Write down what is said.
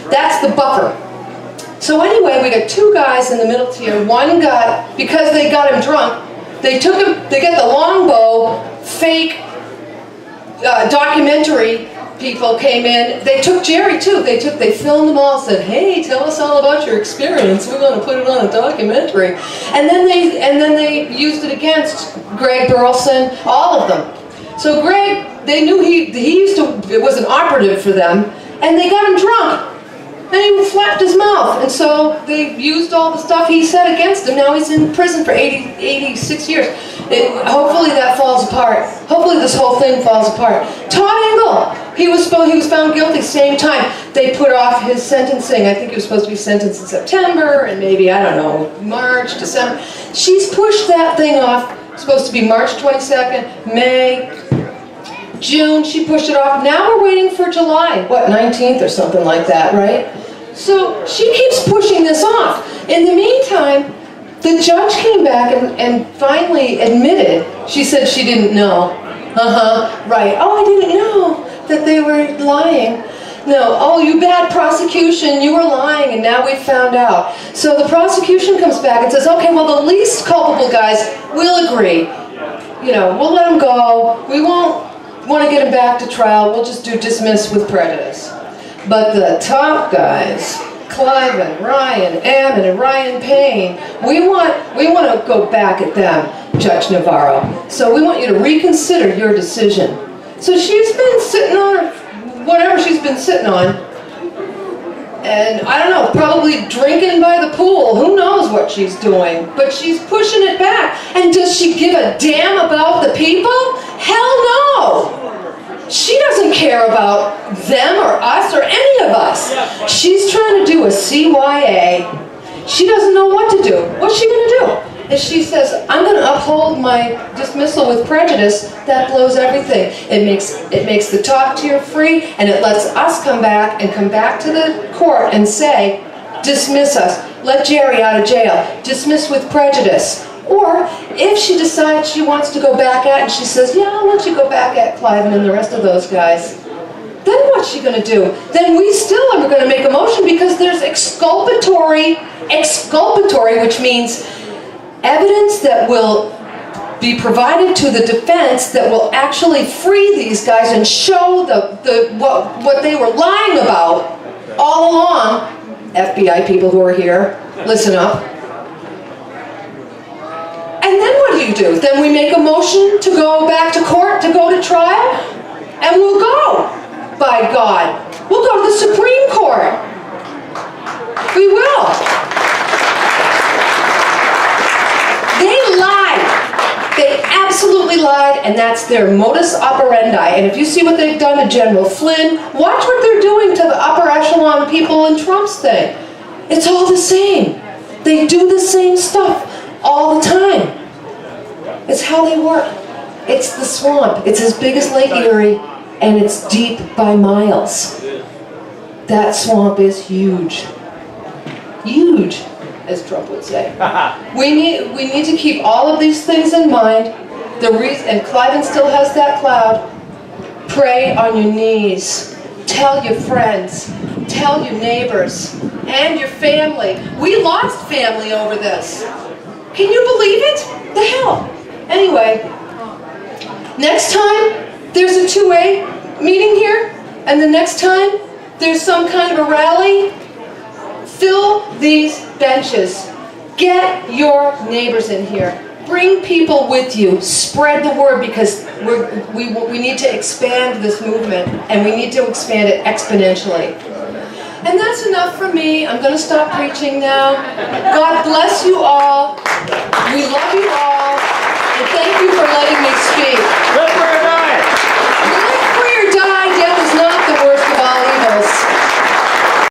That's the buffer. So anyway, we got two guys in the middle tier. One got, because they got him drunk, they got the longbow, fake documentary people came in. They took Jerry too. They filmed them all, said, hey, tell us all about your experience. We're going to put it on a documentary. And then they used it against Greg Burleson, all of them. So Greg, they knew it was an operative for them, and they got him drunk. And he flapped his mouth, and so they used all the stuff he said against him. Now he's in prison for 86 years. Hopefully that falls apart. Hopefully this whole thing falls apart. Todd Engel, he was found guilty same time. They put off his sentencing. I think he was supposed to be sentenced in September, and maybe, I don't know, March, December. She's pushed that thing off. It's supposed to be March 22nd, May, June, she pushed it off. Now we're waiting for July, 19th or something like that, right? So she keeps pushing this off. In the meantime, the judge came back and finally admitted. She said she didn't know. Right. Oh, I didn't know that they were lying. No, oh, you bad prosecution, you were lying, and now we've found out. So the prosecution comes back and says, okay, well, the least culpable guys, we'll agree. We'll let them go. We won't want to get him back to trial. We'll just do dismiss with prejudice. But the top guys, Cliven, Ryan Ammon, and Ryan Payne, we want to go back at them, Judge Navarro. So we want you to reconsider your decision. So she's been sitting on whatever she's been sitting on, and I don't know, probably drinking by the pool. Who knows what she's doing? But she's pushing it back. And does she give a damn about the people? Hell no! She doesn't care about them or us or any of us. She's trying to do a CYA. She doesn't know what to do. What's she going to do? If she says, I'm going to uphold my dismissal with prejudice, that blows everything. It makes the top tier free, and it lets us come back to the court and say, dismiss us. Let Jerry out of jail. Dismiss with prejudice. Or if she decides she wants to go back at, and she says, yeah, I'll let you go back at Cliven and the rest of those guys, then what's she going to do? Then we still are going to make a motion because there's exculpatory, which means evidence that will be provided to the defense that will actually free these guys and show what they were lying about all along. FBI people who are here, listen up. And then what do? Then we make a motion to go back to court, to go to trial, and we'll go. By God, we'll go to the Supreme Court. We will. They lied. They absolutely lied, and that's their modus operandi. And if you see what they've done to General Flynn, watch what they're doing to the upper echelon people in Trump's thing. It's all the same. They do the same stuff all the time. It's how they work. It's the swamp. It's as big as Lake Erie, and it's deep by miles. That swamp is huge. Huge, as Trump would say. We need to keep all of these things in mind. And Cliven still has that cloud. Pray on your knees. Tell your friends. Tell your neighbors. And your family. We lost family over this. Can you believe it? The hell? Anyway, next time there's a 2A meeting here, and the next time there's some kind of a rally, fill these benches. Get your neighbors in here. Bring people with you. Spread the word, because we need to expand this movement, and we need to expand it exponentially. And that's enough for me. I'm going to stop preaching now. God bless you all. We love you all. And thank you for letting me speak.